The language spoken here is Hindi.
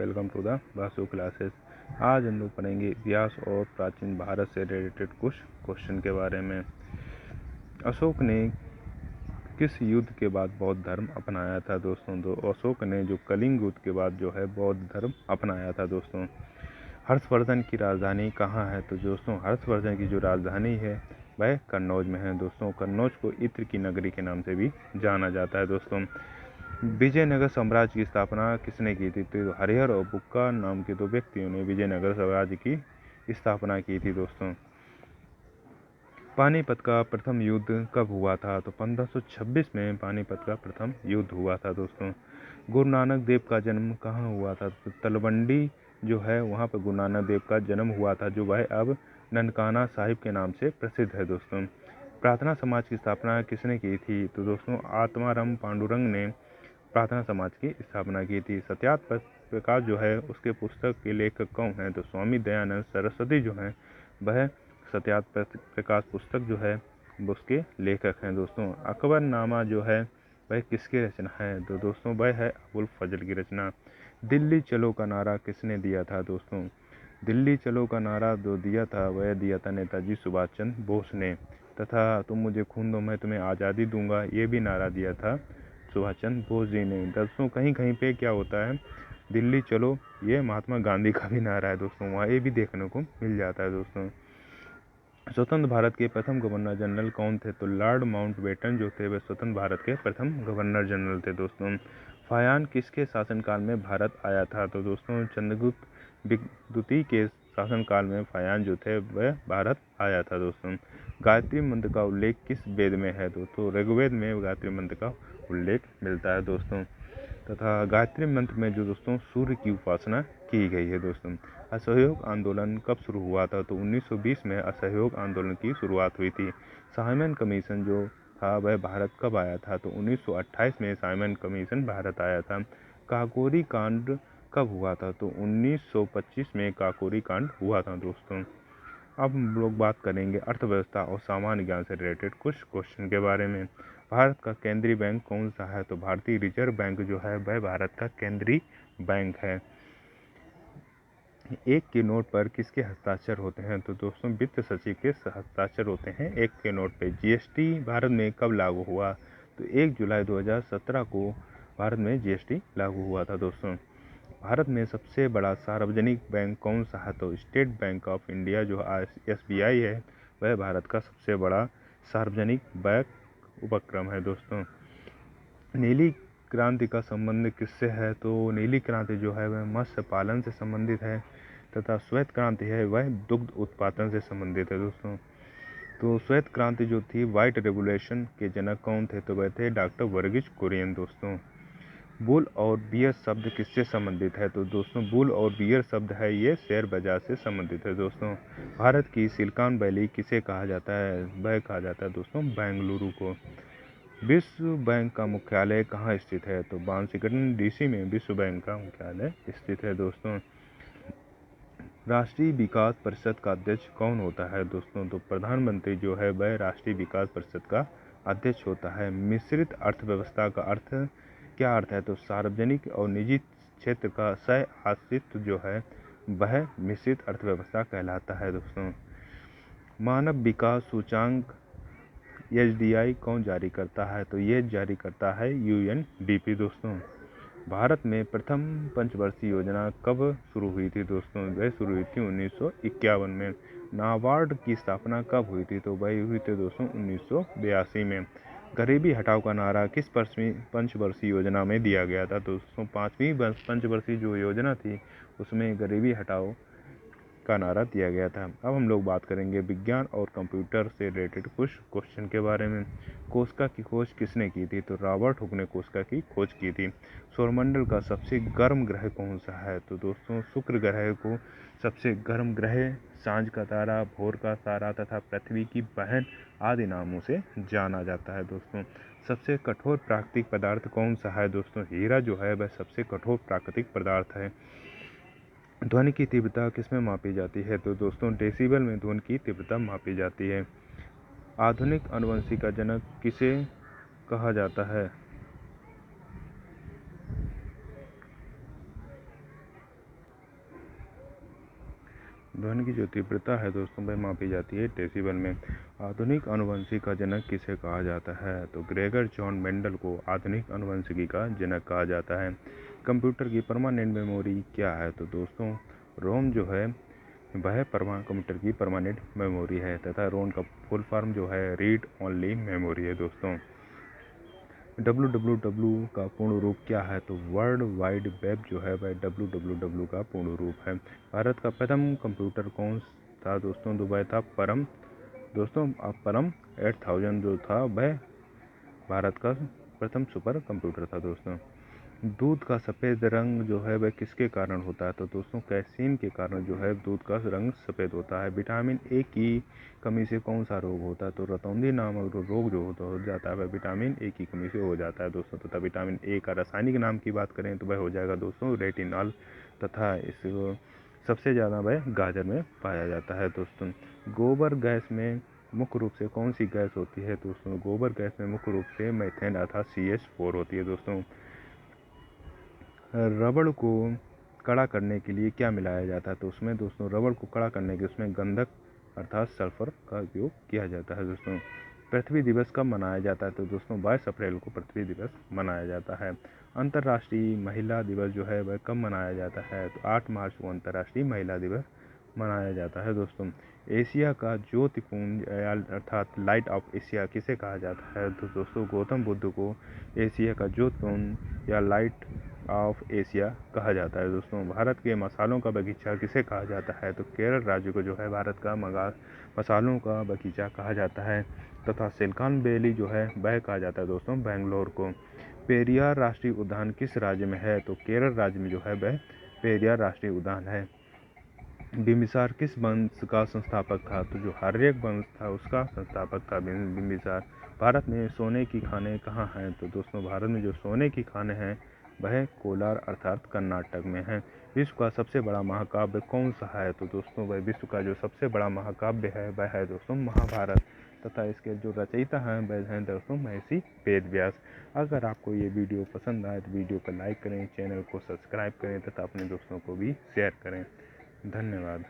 Welcome to the Basu classes. आज हम लोग पढ़ेंगे इतिहास और प्राचीन भारत से रिलेटेड कुछ क्वेश्चन के बारे में। अशोक ने किस युद्ध के बाद बौद्ध धर्म अपनाया था दोस्तों? अशोक ने जो कलिंग युद्ध के बाद जो है बौद्ध धर्म अपनाया था दोस्तों। हर्षवर्धन की राजधानी कहाँ है? तो दोस्तों हर्षवर्धन की जो राजधानी है वह कन्नौज में है दोस्तों। कन्नौज को इत्र की नगरी के नाम से भी जाना जाता है दोस्तों। विजयनगर साम्राज्य की स्थापना किसने की थी? तो हरिहर और बुक्का नाम के दो व्यक्तियों ने विजयनगर साम्राज्य की स्थापना की थी दोस्तों। पानीपत का प्रथम युद्ध कब हुआ था? तो 1526 में पानीपत का प्रथम युद्ध हुआ था दोस्तों। गुरु नानक देव का जन्म कहाँ हुआ था? तो तलवंडी जो है वहाँ पर गुरु नानक देव का जन्म हुआ था, जो वह अब ननकाना साहिब के नाम से प्रसिद्ध है दोस्तों। प्रार्थना समाज की स्थापना किसने की थी? तो दोस्तों आत्माराम पांडुरंग ने प्रार्थना समाज की स्थापना की थी। सत्यार्थ प्रकाश जो है उसके पुस्तक के लेखक कौन है? तो स्वामी दयानंद सरस्वती जो हैं वह सत्यार्थ प्रकाश पुस्तक जो है उसके लेखक हैं दोस्तों। अकबरनामा जो है वह किसकी रचना है? तो दोस्तों वह है अबुल फजल की रचना। दिल्ली चलो का नारा किसने दिया था दोस्तों? दिल्ली चलो का नारा जो दिया था वह दिया था नेताजी सुभाष चंद्र बोस ने। तथा तुम मुझे खून दो मैं तुम्हें आज़ादी दूंगा, ये भी नारा दिया था सुभाष चंद्र बोस जी ने। दोस्तों कहीं कहीं पे क्या होता है, दिल्ली चलो ये महात्मा गांधी का भी नारा है दोस्तों, वहाँ ये भी देखने को मिल जाता है दोस्तों। स्वतंत्र भारत के प्रथम गवर्नर जनरल कौन थे? तो लॉर्ड माउंटबेटन जो थे वह स्वतंत्र भारत के प्रथम गवर्नर जनरल थे दोस्तों। फायान किसके शासनकाल में भारत आया था? तो दोस्तों चंद्रगुप्त द्वितीय के शासनकाल में फायान जो थे वह भारत आया था दोस्तों। गायत्री मंत्र का उल्लेख किस वेद में है? दोस्तों ऋग्वेद में गायत्री मंत्र का उल्लेख मिलता है दोस्तों। तथा गायत्री मंत्र में जो दोस्तों सूर्य की उपासना की गई है दोस्तों। असहयोग आंदोलन कब शुरू हुआ था? तो 1920 में असहयोग आंदोलन की शुरुआत हुई थी। साइमन कमीशन जो था वह भारत कब आया था? तो 1928 में साइमन कमीशन भारत आया था। काकोरी कांड कब हुआ था? तो 1925 में काकोरी कांड हुआ था दोस्तों। अब हम लोग बात करेंगे अर्थव्यवस्था और सामान्य ज्ञान से रिलेटेड कुछ क्वेश्चन के बारे में। भारत का केंद्रीय बैंक कौन सा है? तो भारतीय रिजर्व बैंक जो है वह भारत का केंद्रीय बैंक है। एक के नोट पर किसके हस्ताक्षर होते हैं? तो दोस्तों वित्त सचिव के हस्ताक्षर होते हैं एक के नोट पे। जीएसटी भारत में कब लागू हुआ? तो 1 जुलाई 2017 को भारत में जीएसटी लागू हुआ था दोस्तों। भारत में सबसे बड़ा सार्वजनिक बैंक कौन सा है? तो स्टेट बैंक ऑफ इंडिया जो SBI है वह भारत का सबसे बड़ा सार्वजनिक बैंक उपक्रम है दोस्तों। नीली क्रांति का संबंध किससे है? तो नीली क्रांति जो है वह मत्स्य पालन से संबंधित है तथा श्वेत क्रांति है वह दुग्ध उत्पादन से संबंधित है दोस्तों। तो श्वेत क्रांति जो थी व्हाइट रेवोल्यूशन के जनक कौन थे? तो वह थे डॉक्टर वर्गीज कुरियन दोस्तों। बुल और बियर शब्द किससे संबंधित है? तो दोस्तों बुल और बियर शब्द है ये शेयर बाजार से संबंधित है दोस्तों। भारत की सिलिकॉन वैली किसे कहा जाता है? वह कहा जाता है दोस्तों बेंगलुरु को। विश्व बैंक का मुख्यालय कहाँ स्थित है? तो वाशिंगटन DC में विश्व बैंक का मुख्यालय स्थित है दोस्तों। राष्ट्रीय विकास परिषद का अध्यक्ष कौन होता है दोस्तों? तो प्रधानमंत्री जो है वह राष्ट्रीय विकास परिषद का अध्यक्ष होता है। मिश्रित अर्थव्यवस्था का अर्थ क्या अर्थ है? तो सार्वजनिक और निजी क्षेत्र का सह अस्तित्व जो है वह मिश्रित अर्थव्यवस्था कहलाता है दोस्तों। मानव विकास सूचांक SDI कौन जारी करता है? तो ये जारी करता है UNDP दोस्तों। भारत में प्रथम पंचवर्षीय योजना कब शुरू हुई थी दोस्तों? वह शुरू हुई थी 1951 में। नाबार्ड की स्थापना कब हुई थी? तो वह हुई थी दोस्तों 1982 में। गरीबी हटाओ का नारा किस पंचवर्षीय योजना में दिया गया था? दोस्तों 5वीं पंचवर्षीय जो योजना थी उसमें गरीबी हटाओ का नारा दिया गया था। अब हम लोग बात करेंगे विज्ञान और कंप्यूटर से रिलेटेड कुछ क्वेश्चन के बारे में। कोशिका की खोज किसने की थी? तो रॉबर्ट हुक ने कोशिका की खोज की थी। सौरमंडल का सबसे गर्म ग्रह कौन सा है? तो दोस्तों शुक्र ग्रह को सबसे गर्म ग्रह, सांझ का तारा, भोर का तारा तथा पृथ्वी की बहन आदि नामों से जाना जाता है दोस्तों। सबसे कठोर प्राकृतिक पदार्थ कौन सा है दोस्तों? हीरा जो है वह सबसे कठोर प्राकृतिक पदार्थ है। ध्वनि की तीव्रता किस में मापी जाती है? तो दोस्तों डेसिबल में ध्वनि की तीव्रता मापी जाती है। आधुनिक आनुवंशिक का जनक किसे कहा जाता है? ध्वनि की जो तीव्रता है दोस्तों वह मापी जाती है डेसिबल में। आधुनिक आनुवंशिकी का जनक किसे कहा जाता है? तो ग्रेगर जॉन मेंडल को आधुनिक आनुवंशिकी का जनक कहा जाता है। कंप्यूटर की परमानेंट मेमोरी क्या है? तो दोस्तों रोम जो है वह कंप्यूटर की परमानेंट मेमोरी है तथा रोम का फुल फॉर्म जो है रीड ओनली मेमोरी है दोस्तों। www का पूर्ण रूप क्या है? तो वर्ल्ड वाइड वेब जो है वह www का पूर्ण रूप है। भारत का प्रथम कंप्यूटर कौन था दोस्तों? तो वह था परम 8000 जो था वह भारत का प्रथम सुपर कंप्यूटर था दोस्तों। दूध का सफ़ेद रंग जो है वह किसके कारण होता है? तो दोस्तों कैसीन के कारण जो है दूध का रंग सफ़ेद होता है। विटामिन ए की कमी से कौन सा रोग होता है? तो रतौंधी नामक रोग जो हो जाता है वह विटामिन ए की कमी से हो जाता है दोस्तों। तथा विटामिन ए का रासायनिक नाम की बात करें तो वह हो जाएगा दोस्तों रेटिनॉल तथा इसको सबसे ज़्यादा वह गाजर में पाया जाता है दोस्तों। गोबर गैस में मुख्य रूप से कौन सी गैस होती है दोस्तों? गोबर गैस में मुख्य रूप से मीथेन अर्थात CH4 होती है दोस्तों। रबड़ को कड़ा करने के लिए क्या मिलाया जाता है? तो उसमें दोस्तों रबड़ को कड़ा करने के उसमें गंधक अर्थात सल्फर का उपयोग किया जाता है दोस्तों। पृथ्वी दिवस कब मनाया जाता है? तो दोस्तों 22 अप्रैल को पृथ्वी दिवस मनाया जाता है। अंतर्राष्ट्रीय महिला दिवस जो है वह कब मनाया जाता है? तो 8 मार्च को अंतर्राष्ट्रीय महिला दिवस मनाया जाता है दोस्तों। एशिया का ज्योतिपुंज अर्थात लाइट ऑफ एशिया किसे कहा जाता है? तो दोस्तों गौतम बुद्ध को एशिया का ज्योतिपुंज या लाइट ऑफ एशिया कहा जाता है दोस्तों। भारत के मसालों का बगीचा किसे कहा जाता है? तो केरल राज्य को जो है भारत का मसालों का बगीचा कहा जाता है तथा सिलिकॉन वैली जो है वह कहा जाता है दोस्तों बेंगलोर को। पेरियार राष्ट्रीय उद्यान किस राज्य में है? तो केरल राज्य में जो है वह पेरियार राष्ट्रीय उद्यान है। बिंबिसार किस वंश का संस्थापक था? तो जो आर्य वंश था उसका संस्थापक था बिंबिसार। भारत में सोने की खानें कहाँ हैं? तो दोस्तों भारत में जो सोने की खानें हैं वह कोलार अर्थात कर्नाटक में है। विश्व का सबसे बड़ा महाकाव्य कौन सा है? तो दोस्तों वह विश्व का जो सबसे बड़ा महाकाव्य है वह है दोस्तों महाभारत तथा इसके जो रचयिता हैं वह हैं दोस्तों महर्षि वेदव्यास। अगर आपको ये वीडियो पसंद आए तो वीडियो को लाइक करें, चैनल को सब्सक्राइब करें तथा अपने दोस्तों को भी शेयर करें। धन्यवाद।